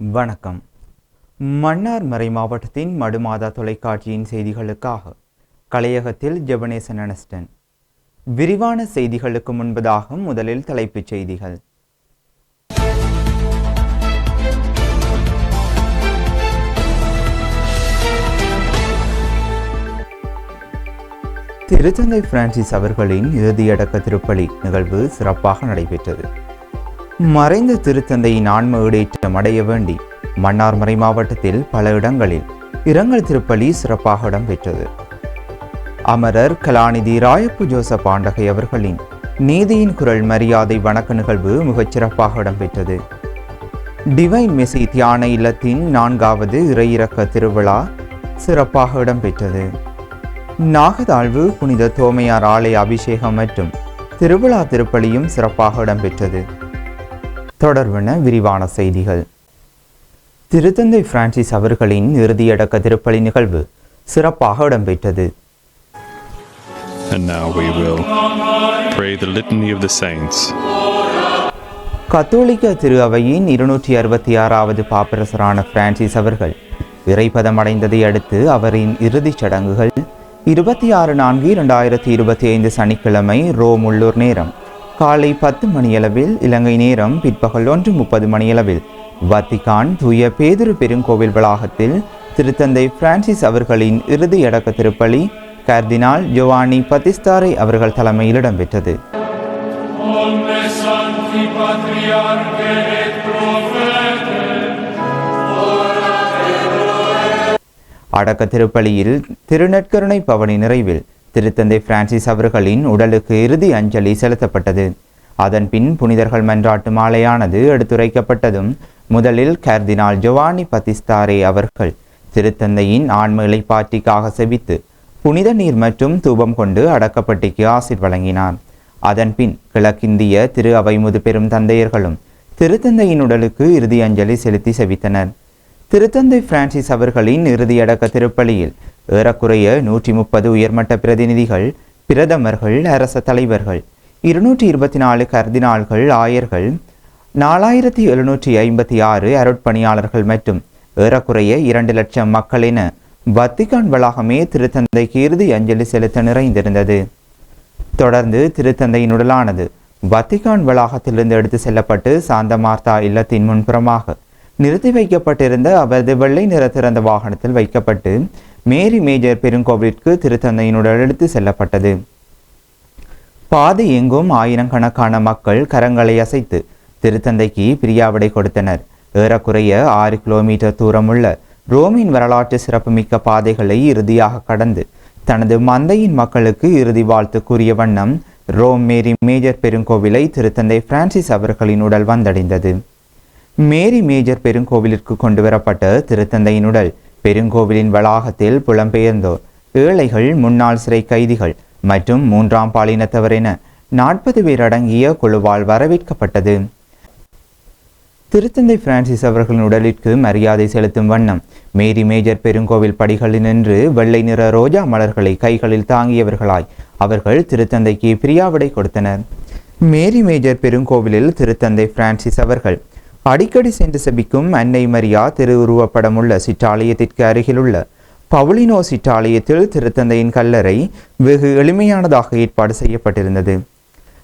வணக்கம். மன்னார் மறை மாவட்டத்தின் மடுமாதா தொலைக்காட்சியின் செய்திகளுக்காக கலையகத்தில் ஜெபனேசன் அனஸ்டன். விரிவான செய்திகளுக்கு முன்பதாக முதலில் தலைப்புச் செய்திகள். திருத்தந்தை பிரான்சிஸ் அவர்களின் இறுதியடக்க திருப்பலி நிகழ்வு சிறப்பாக நடைபெற்றது. மறைந்த திருத்தந்தையின் ஆன்ம ஈடேற்றம் அடைய வேண்டி மன்னார் மறை மாவட்டத்தில் பல இடங்களில் இரங்கல் திருப்பலி சிறப்பாக இடம்பெற்றது. அமரர் கலாநிதி ராயப்பு ஜோசப் ஆண்டகை அவர்களின் நீதியின் குரல் மரியாதை வணக்க நிகழ்வு மிகச்சிறப்பாக இடம்பெற்றது. டிவைன் மெசி தியான இல்லத்தின் 4வது இறையிறக்க திருவிழா சிறப்பாக இடம்பெற்றது. நாகதாழ்வு புனித தோமையார் ஆலய அபிஷேகம் மற்றும் திருவிழா திருப்பலியும் சிறப்பாக இடம்பெற்றது. தொடர்பான விரிவான செய்திகள். திருத்தந்தை பிரான்சிஸ் அவர்களின் இறுதியடக்க திருப்பலி நிகழ்வு சிறப்பாக இடம்பெற்றது. கத்தோலிக்க திரு அவையின் 266வது பாப்பரசரான பிரான்சிஸ் அவர்கள் இறைப்பதமடைந்ததை அடுத்து அவரின் இறுதிச் சடங்குகள் 26/4/2025 சனிக்கிழமை ரோம் உள்ளூர் நேரம் காலை 10 மணியளவில், இலங்கை நேரம் பிற்பகல் 1:30 மணியளவில் வத்திக்கான் தூய பேதுரு பெருங்கோவில் வளாகத்தில் திருத்தந்தை பிரான்சிஸ் அவர்களின் இறுதியடக்க திருப்பலி கர்தினால் ஜோவானி பத்திஸ்தாரை அவர்கள் தலைமையில் இடம்பெற்றது. அடக்க திருப்பலியில் திருநற்கருணை பவனி நிறைவில் திருத்தந்தை பிரான்சிஸ் அவர்களின் உடலுக்கு இறுதி அஞ்சலி செலுத்தப்பட்டது. அதன் பின் புனிதர்கள் மன்றாட்டு மாலையானது எடுத்துரைக்கப்பட்டதும் முதலில் கர்தினால் ஜோவானி பத்திஸ்தாரே அவர்கள் திருத்தந்தையின் ஆன்ம இளைப்பாற்றிக்காக செபித்து புனித நீர் மற்றும் தூபம் கொண்டு அடக்கப்பட்டிக்கு ஆசிர் வழங்கினார். அதன் பின் கிழக்கிந்திய திரு அவை முதுபெரும் தந்தையர்களும் திருத்தந்தையின் உடலுக்கு இறுதி அஞ்சலி செலுத்தி செபித்தனர். திருத்தந்தை பிரான்சிஸ் அவர்களின் இறுதியடக்க திருப்பலியில் ஏறக்குறைய 130 உயர்மட்ட பிரதிநிதிகள், பிரதமர்கள், அரச தலைவர்கள், 224 கர்தினால்கள், ஆயர்கள், 4756 அருட்பணியாளர்கள் மற்றும் ஏறக்குறைய 2 லட்சம் மக்கள் என வத்திக்கான் வளாகமே திருத்தந்தைக்கு இறுதி அஞ்சலி செலுத்த நிறைந்திருந்தது. தொடர்ந்து திருத்தந்தையின் உடலானது வத்திக்கான் வளாகத்திலிருந்து எடுத்து செல்லப்பட்டு சாந்த மார்த்தா இல்லத்தின் முன்புறமாக நிறுத்தி வைக்கப்பட்டிருந்த அவரது வெள்ளை நிற திறந்த வாகனத்தில் வைக்கப்பட்டு மேரி மேஜர் பெருங்கோவிலுக்கு திருத்தந்தையினுடன் எடுத்து செல்லப்பட்டது. பாதை எங்கும் ஆயிரக்கணக்கான மக்கள் கரங்களை அசைத்து திருத்தந்தைக்கு பிரியாவிடை கொடுத்தனர். ஏறக்குறைய 6 கிலோமீட்டர் தூரமுள்ள ரோமின் வரலாற்று சிறப்புமிக்க பாதைகளை இறுதியாக கடந்து தனது மந்தையின் மக்களுக்கு இறுதி வாழ்த்து கூறிய வண்ணம் ரோம் மேரி மேஜர் பெருங்கோவிலை திருத்தந்தை பிரான்சிஸ் அவர்களின் உடல் வந்தடைந்தது. மேரி மேஜர் பெருங்கோவிலிற்கு கொண்டு வரப்பட்ட திருத்தந்தையின் உடல் பெருங்கோவிலின் வளாகத்தில் புலம்பெயர்ந்தோர், ஏழைகள், முன்னாள் சிறை கைதிகள் மற்றும் 3ஆம் பாலினத்தவர் என 40 பேர் அடங்கிய குழுவால் வரவேற்கப்பட்டது. திருத்தந்தை பிரான்சிஸ் அவர்களின் உடலிற்கு மரியாதை செலுத்தும் வண்ணம் மேரி மேஜர் பெருங்கோவில் படிகளில் நின்று வெள்ளை நிற ரோஜா மலர்களை கைகளில் தாங்கியவர்களாய் அவர்கள் திருத்தந்தைக்கு பிரியாவிடை கொடுத்தனர். மேரி மேஜர் பெருங்கோவிலில் திருத்தந்தை பிரான்சிஸ் அவர்கள் அடிக்கடி சென்று செபிக்கும் அன்னை மரியா திருவுருவப்படமுள்ள சிற்றாலயத்திற்கு அருகிலுள்ள பவுலினோ சிற்றாலயத்தில் திருத்தந்தையின் கல்லறை வெகு எளிமையானதாக ஏற்பாடு செய்யப்பட்டிருந்தது.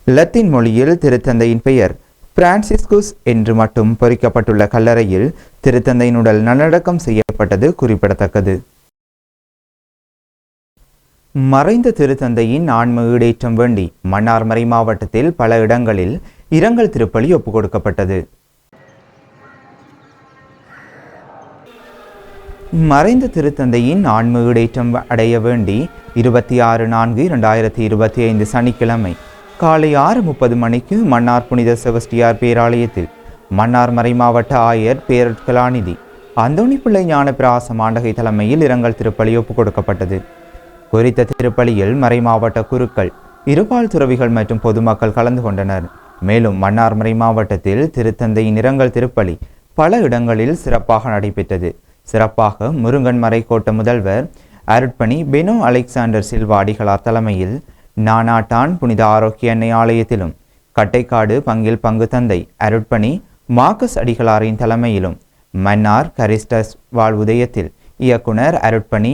லத்தீன் மொழியில் திருத்தந்தையின் பெயர் பிரான்சிஸ்குஸ் என்று மட்டும் பொறிக்கப்பட்டுள்ள கல்லறையில் திருத்தந்தையின் உடல் நல்லடக்கம் செய்யப்பட்டது குறிப்பிடத்தக்கது. மறைந்த திருத்தந்தையின் ஆன்ம ஈடேற்றம் வேண்டி மன்னார் மறை மாவட்டத்தில் பல இடங்களில் இரங்கல் திருப்பலி ஒப்புக் கொடுக்கப்பட்டது. மறைந்த திருத்தந்தையின் ஆன்ம ஈடேற்றம் அடைய வேண்டி 26/4/2025 சனிக்கிழமை காலை 6:30 மணிக்கு மன்னார் புனித செபஸ்டியார் பேராலயத்தில் மன்னார் மறை மாவட்ட ஆயர் பேரட் கலாநிதி அந்தோணி பிள்ளை ஞான பிராசம் ஆண்டகை தலைமையில் இரங்கல் திருப்பலி ஒப்புக் கொடுக்கப்பட்டது. குறித்த திருப்பலியில் மறை மாவட்ட குருக்கள், இருபால் துறவிகள் மற்றும் பொதுமக்கள் கலந்து கொண்டனர். மேலும் மன்னார் மறை மாவட்டத்தில் திருத்தந்தையின் இரங்கல் திருப்பலி பல இடங்களில் சிறப்பாக நடைபெற்றது. சிறப்பாக முருங்கன் மறைக்கோட்ட முதல்வர் அருட்பணி பெனோ அலெக்சாண்டர் சில்வா அடிகளார் தலைமையில் நானாட்டான் புனித ஆரோக்கிய அன்னை ஆலயத்திலும் கட்டைக்காடு பங்கில் பங்கு தந்தை அருட்பணி மார்க்கஸ் அடிகளாரின் தலைமையிலும் மன்னார் கரிஸ்டஸ் வாழ்வுதயத்தில் இயக்குனர் அருட்பணி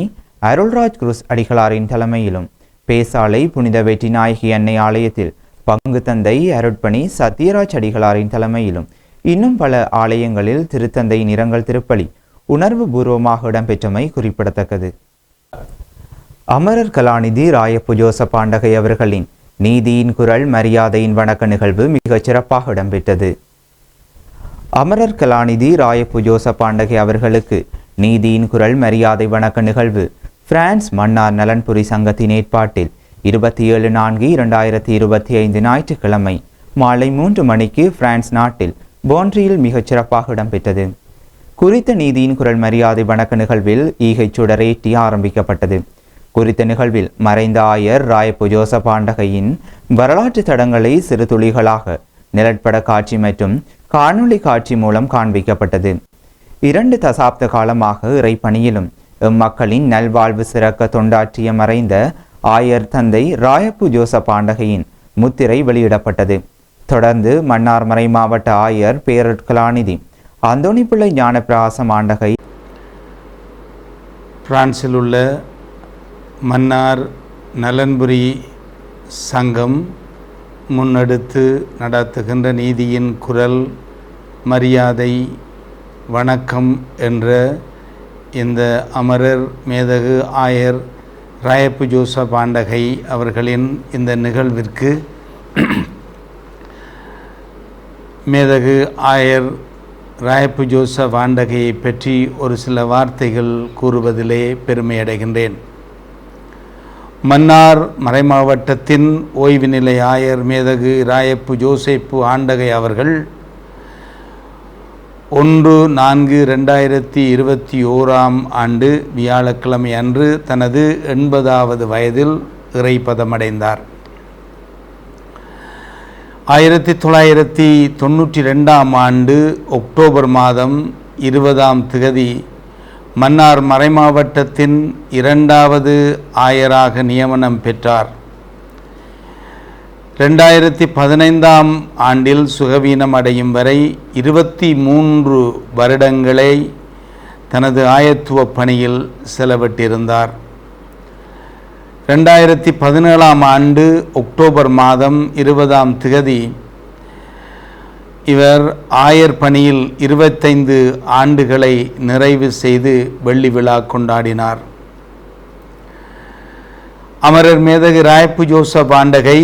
அருள்ராஜ் குருஸ் அடிகளாரின் தலைமையிலும், பேசாலை புனித வெற்றிநாயகி அன்னை ஆலயத்தில் பங்கு தந்தை அருட்பணி சத்யராஜ் அடிகளாரின் தலைமையிலும், இன்னும் பல ஆலயங்களில் திருத்தந்தை நிறங்கள் திருப்பலி உணர்வு பூர்வமாக இடம்பெற்றமை குறிப்பிடத்தக்கது. அமரர் கலாநிதி ராயப்பு ஜோசப் ஆண்டகை அவர்களின் நீதியின் குரல் மரியாதையின் வணக்க நிகழ்வு மிகச் சிறப்பாக இடம்பெற்றது. அமரர் கலாநிதி ராயப்பு ஜோசப் ஆண்டகை அவர்களுக்கு நீதியின் குரல் மரியாதை வணக்க நிகழ்வு பிரான்ஸ் மன்னார் நலன்புரி சங்கத்தின் ஏற்பாட்டில் 27/4/2025 ஞாயிற்றுக்கிழமை மாலை 3 மணிக்கு பிரான்ஸ் நாட்டில் போன்ட்ரியில் மிகச் சிறப்பாக இடம்பெற்றது. குறித்த நீதியின் குரல் மரியாதை வணக்க நிகழ்வில் ஈகை சுடரேற்றி ஆரம்பிக்கப்பட்டது. குறித்த நிகழ்வில் மறைந்த ஆயர் ராயப்பு ஜோசப் ஆண்டகையின் வரலாற்று தடங்களை சிறு துளிகளாக நிழற்பட காட்சி மற்றும் காணொளி காட்சி மூலம் காண்பிக்கப்பட்டது. 2 தசாப்த காலமாக இறைப்பணியிலும் மக்களின் நல்வாழ்வு சிறக்க தொண்டாற்றிய மறைந்த ஆயர் தந்தை ராயப்பு ஜோசப் ஆண்டகையின் முத்திரை வெளியிடப்பட்டது. தொடர்ந்து மன்னார் மறை மாவட்ட ஆயர் பேரற்கலாநிதி அந்தோணிப்பிள்ளை ஞானப்பிரகாசம் ஆண்டகை பிரான்சில் உள்ள மன்னார் நலன்புரி சங்கம் முன்னெடுத்து நடத்துகின்ற நீதியின் குரல் மரியாதை வணக்கம் என்ற இந்த அமரர் மேதகு ஆயர் ராயப்பு ஜோசப் ஆண்டகை அவர்களின் இந்த நிகழ்விற்கு மேதகு ஆயர் ராயப்பு ஜோசப் ஆண்டகையை பற்றி ஒரு சில வார்த்தைகள் கூறுவதிலே பெருமையடைகின்றேன். மன்னார் மறைமாவட்டத்தின் ஓய்வு நிலை ஆயர் மேதகு ராயப்பு ஜோசப்பு ஆண்டகை அவர்கள் 1/4/2021 வியாழக்கிழமை அன்று தனது 80வது வயதில் இறைப்பதமடைந்தார். 1992 அக்டோபர் மாதம் 20 மன்னார் மறைமாவட்டத்தின் 2வது ஆயராக நியமனம் பெற்றார். 2015 சுகவீனம் அடையும் வரை 23 வருடங்களை தனது ஆயத்துவ பணியில் செலவிட்டிருந்தார். 2017 அக்டோபர் மாதம் 20 இவர் ஆயர் பணியில் 25 ஆண்டுகளை நிறைவு செய்து வெள்ளி விழா கொண்டாடினார். அமரர் மேதகு ராயப்பு ஜோசப் ஆண்டகை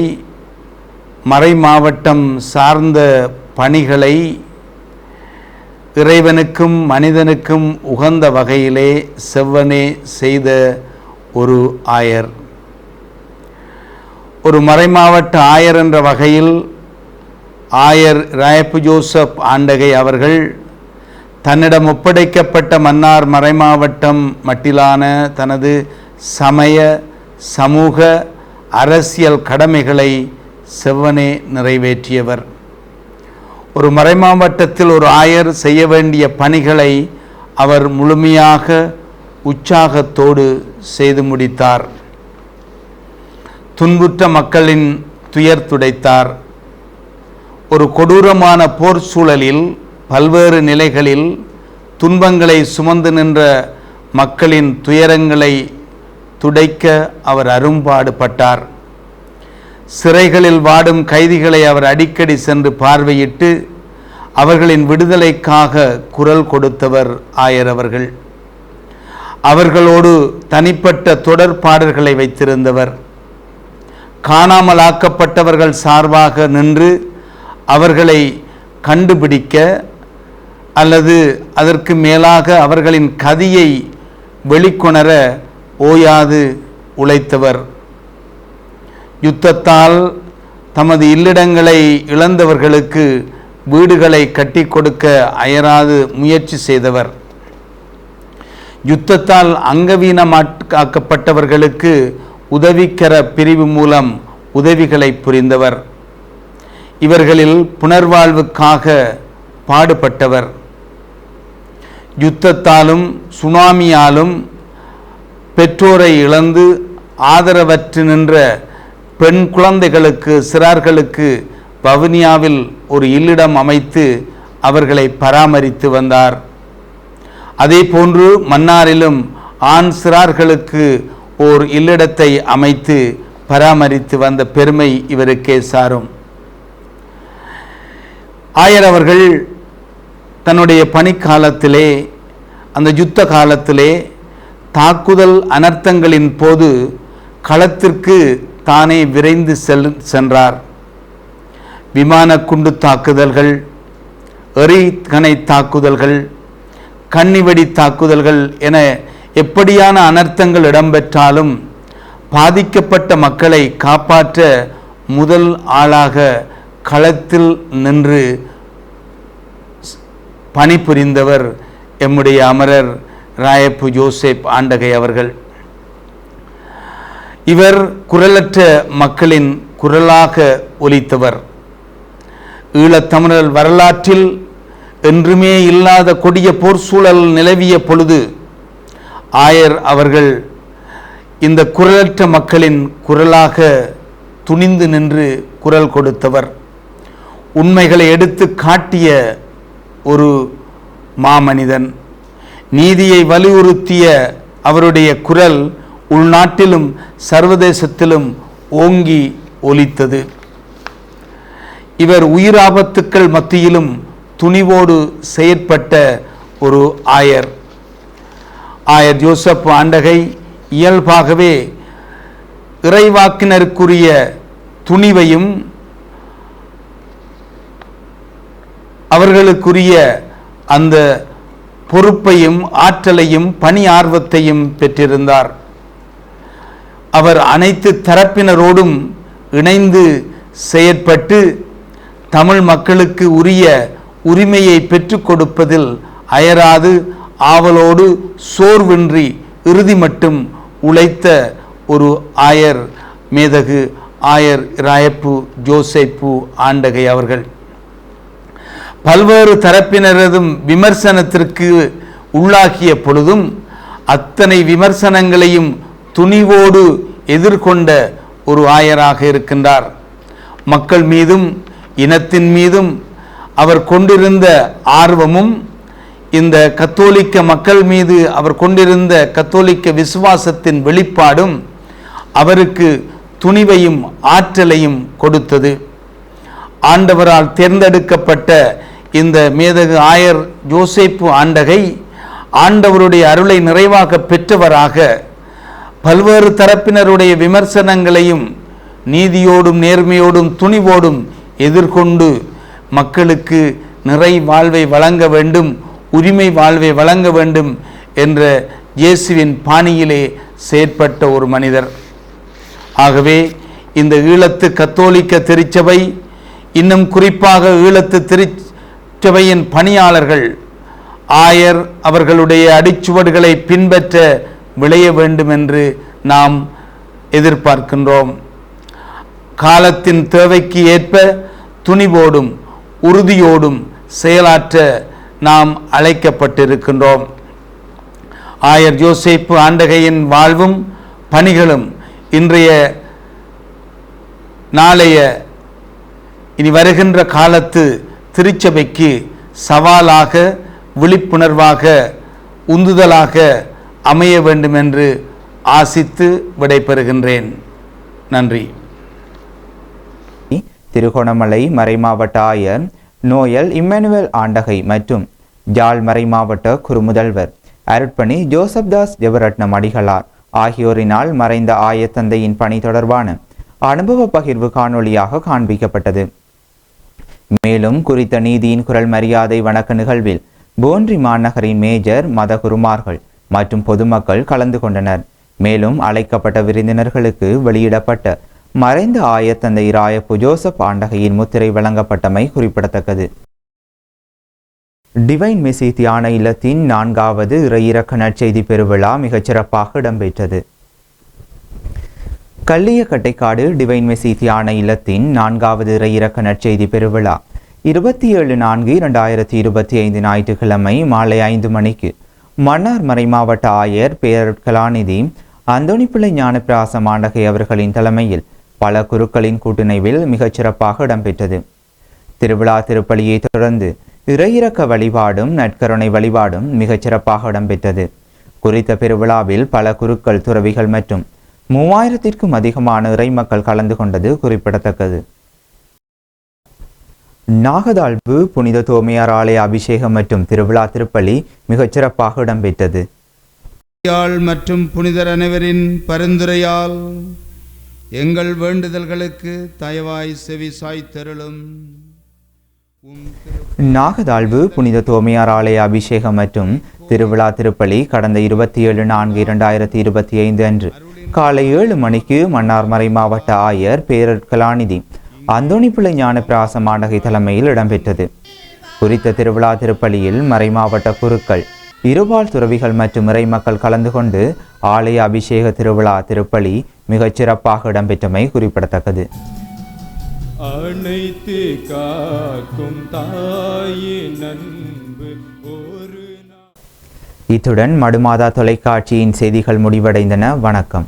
மறை மாவட்டம் சார்ந்த பணிகளை இறைவனுக்கும் மனிதனுக்கும் உகந்த வகையிலே செவ்வனே செய்த ஒரு ஆயர். ஒரு மறைமாவட்ட ஆயர் என்ற வகையில் ஆயர் ராயப்பு ஜோசப் ஆண்டகை அவர்கள் தன்னிடம் ஒப்படைக்கப்பட்ட மன்னார் மறைமாவட்டம் மட்டிலான தனது சமய சமூக அரசியல் கடமைகளை செவ்வனே நிறைவேற்றியவர். ஒரு மறைமாவட்டத்தில் ஒரு ஆயர் செய்ய வேண்டிய பணிகளை அவர் முழுமையாக உற்சாகத்தோடு செய்து முடித்தார். துன்புற்ற மக்களின் துயர் துடைத்தார். ஒரு கொடூரமான போர் சூழலில் பல்வேறு நிலைகளில் துன்பங்களை சுமந்து நின்ற மக்களின் துயரங்களை துடைக்க அவர் அரும்பாடுபட்டார். சிறைகளில் வாடும் கைதிகளை அவர் அடிக்கடி சென்று பார்வையிட்டு அவர்களின் விடுதலைக்காக குரல் கொடுத்தவர் ஆயர் அவர்கள். அவர்களோடு தனிப்பட்ட தொடர்பாடல்களை வைத்திருந்தவர். காணாமலாக்கப்பட்டவர்கள் சார்பாக நின்று அவர்களை கண்டுபிடிக்க அல்லது அதற்கு மேலாக அவர்களின் கதியை வெளிக்கொணர ஓயாது உழைத்தவர். யுத்தத்தால் தமது இல்லிடங்களை இழந்தவர்களுக்கு வீடுகளை கட்டி கொடுக்க அயராது முயற்சி செய்தவர். யுத்தத்தால் அங்கவீனமாக்கப்பட்டவர்களுக்கு உதவிக்கர பிரிவு மூலம் உதவிகளை புரிந்தவர். இவர்களில் புனர்வாழ்வுக்காக பாடுபட்டவர். யுத்தத்தாலும் சுனாமியாலும் பெற்றோரை இழந்து ஆதரவற்று நின்ற பெண் குழந்தைகளுக்கு சிறார்களுக்கு வவுனியாவில் ஒரு இல்லிடம் அமைத்து அவர்களை பராமரித்து வந்தார் அதே போன்று மன்னாரிலும் ஆண் சிறார்களுக்கு ஓர் இல்லிடத்தை அமைத்து பராமரித்து வந்த பெருமை இவருக்கே சாரும். ஆயர் அவர்கள் தன்னுடைய பணிக்காலத்திலே, அந்த யுத்த காலத்திலே தாக்குதல் அனர்த்தங்களின் போது களத்திற்கு தானே விரைந்து சென்றார். விமான குண்டு தாக்குதல்கள், எறிகணை தாக்குதல்கள், கன்னிவெடி தாக்குதல்கள் என எப்படியான அனர்த்தங்கள் இடம்பெற்றாலும் பாதிக்கப்பட்ட மக்களை காப்பாற்ற முதல் ஆளாக களத்தில் நின்று பணிபுரிந்தவர் எம்முடைய அமரர் ராயப்பு ஜோசப் ஆண்டகை அவர்கள். இவர் குரலற்ற மக்களின் குரலாக ஒலித்தவர். ஈழத்தமிழர் வரலாற்றில் என்றுமே இல்லாத கொடிய போர் சூழல் நிலவிய பொழுது ஆயர் அவர்கள் இந்த குரலற்ற மக்களின் குரலாக துணிந்து நின்று குரல் கொடுத்தவர். உண்மைகளை எடுத்து காட்டிய ஒரு மாமனிதன். நீதியை வலியுறுத்திய அவருடைய குரல் உள்நாட்டிலும் சர்வதேசத்திலும் ஓங்கி ஒலித்தது. இவர் உயிராபத்துக்கள் மத்தியிலும் துணிவோடு செயற்பட்ட ஒரு ஆயர். ஆயர் ஜோசப் ஆண்டகை இயல்பாகவே இறைவாக்கினருக்குரிய துணிவையும் அவர்களுக்குரிய அந்த பொறுப்பையும் ஆற்றலையும் பணி ஆர்வத்தையும் பெற்றிருந்தார். அவர் அனைத்து தரப்பினரோடும் இணைந்து செயற்பட்டு தமிழ் மக்களுக்கு உரிய உரிமையை பெற்றுக் கொடுப்பதில் அயராது ஆவலோடு சோர்வின்றி இறுதி மட்டும் உழைத்த ஒரு ஆயர் மேதகு ஆயர் ராயப்பு ஜோசப்பு ஆண்டகை அவர்கள். பல்வேறு தரப்பினரதும் விமர்சனத்திற்கு உள்ளாகிய பொழுதும் அத்தனை விமர்சனங்களையும் துணிவோடு எதிர்கொண்ட ஒரு ஆயராக இருக்கின்றார். மக்கள் மீதும் இனத்தின் மீதும் அவர் கொண்டிருந்த ஆர்வமும் இந்த கத்தோலிக்க மக்கள் மீது அவர் கொண்டிருந்த கத்தோலிக்க விசுவாசத்தின் வெளிப்பாடும் அவருக்கு துணிவையும் ஆற்றலையும் கொடுத்தது. ஆண்டவரால் தேர்ந்தெடுக்கப்பட்ட இந்த மேதகு ஆயர் ஜோசப்பு ஆண்டகை ஆண்டவருடைய அருளை நிறைவாக பெற்றவராக பல்வேறு தரப்பினருடைய விமர்சனங்களையும் நீதியோடும் நேர்மையோடும் துணிவோடும் எதிர்கொண்டு மக்களுக்கு நிறை வாழ்வை வழங்க வேண்டும், உரிமை வாழ்வை வழங்க வேண்டும் என்ற இயேசுவின் பாணியிலே செயற்பட்ட ஒரு மனிதர். ஆகவே இந்த ஈழத்து கத்தோலிக்க திருச்சபை, இன்னும் குறிப்பாக ஈழத்து திருச்சபையின் பணியாளர்கள் ஆயர் அவர்களுடைய அடிச்சுவடுகளை பின்பற்ற விளைய வேண்டும் என்று நாம் எதிர்பார்க்கின்றோம். காலத்தின் தேவைக்கு ஏற்ப துணிவோடும் உறுதியோடும் செயலாற்ற நாம் அழைக்கப்பட்டிருக்கின்றோம். ஆயர் ஜோசப்பு ஆண்டகையின் வாழ்வும் பணிகளும் இன்றைய நாளைய இனி வருகின்ற காலத்து திருச்சபைக்கு சவாலாக, விழிப்புணர்வாக, உந்துதலாக அமைய வேண்டும் என்று ஆசித்து விடைபெறுகின்றேன். நன்றி. திருகோணமலை மறைமாவட்ட ஆயர் நோயல் இம்மானுவேல் ஆண்டகை மற்றும் ஜாழ் மறைமாவட்ட குறுமுதல்வர் அருட்பணி ஜோசப்தாஸ் ஜெபரட்னம் அடிகளார் ஆகியோரினால் மறைந்த ஆயத்தந்தையின் பணி தொடர்பான அனுபவ பகிர்வு காணொளியாக காண்பிக்கப்பட்டது. மேலும் குறித்த நீதியின் குரல் மரியாதை வணக்க நிகழ்வில் போன்றி மாநகரின் மேஜர் மத குருமார்கள் மற்றும் பொதுமக்கள் கலந்து கொண்டனர். மேலும் அழைக்கப்பட்ட விருந்தினர்களுக்கு வெளியிடப்பட்ட மறைந்த ஆயத்தந்தை ராயப்பு ஜோசப் ஆண்டகையின் முத்திரை வழங்கப்பட்டமை குறிப்பிடத்தக்கது. டிவைன் மெசி தியான இல்லத்தின் 4வது இறையிறக்க நற்செய்தி பெருவிழா மிகச்சிறப்பாக இடம்பெற்றது. கள்ளியக்கட்டைக்காடு டிவைன் மெசி தியான இல்லத்தின் 4வது இறையிறக்க நற்செய்தி பெருவிழா 27/4/2025 ஞாயிற்றுக்கிழமை மாலை 5 மணிக்கு மன்னார் மறைமாவட்ட ஆயர் பேரற்கலாநிதி அந்தோணிப்பிள்ளை ஞானப்பிராசம் ஆண்டகை அவர்களின் தலைமையில் பல குருக்களின் கூட்டுணைவில் மிகச்சிறப்பாக இடம்பெற்றது. திருவிழா திருப்பலியை தொடர்ந்து இறையிறக்க வழிபாடும் நற்கருணை வழிபாடும் மிகச் சிறப்பாக இடம்பெற்றது. குறித்த பெருவிழாவில் பல குருக்கள், துறவிகள் மற்றும் 3000க்கும் அதிகமான இறைமக்கள் கலந்து கொண்டது குறிப்பிடத்தக்கது. நாகதாழ்வு புனித தோமையார் ஆலய அபிஷேகம் மற்றும் திருவிழா திருப்பலி மிகச் சிறப்பாக இடம்பெற்றது. மற்றும் புனிதர் அனைவரின் பரிந்துரையால் எங்கள் வேண்டுதல்களுக்கு தயவாய் செவி சாய்த்தருளும். நாகதாழ்வு புனித தோமையார் ஆலய அபிஷேகம் மற்றும் திருவிழா திருப்பலி கடந்த 27/4/2025 அன்று காலை 7 மணிக்கு மன்னார் மறை மாவட்ட ஆயர் பேரற்கலாநிதி அந்தோணிப்பிள்ளை ஞானப்பிராச மாநகை தலைமையில் இடம்பெற்றது. குறித்த திருவிழா திருப்பலியில் மறைமாவட்ட குருக்கள், இருபால் துறவிகள் மற்றும் இறைமக்கள் கலந்து கொண்டு ஆலய அபிஷேக திருவிழா திருப்பலி மிகச் சிறப்பாக இடம்பெற்றமை குறிப்பிடத்தக்கது. அனைத்து காக்கும் தாயின் அன்பு ஒரு இத்துடன் மடுமாதா தொலைக்காட்சியின் செய்திகள் முடிவடைந்தன. வணக்கம்.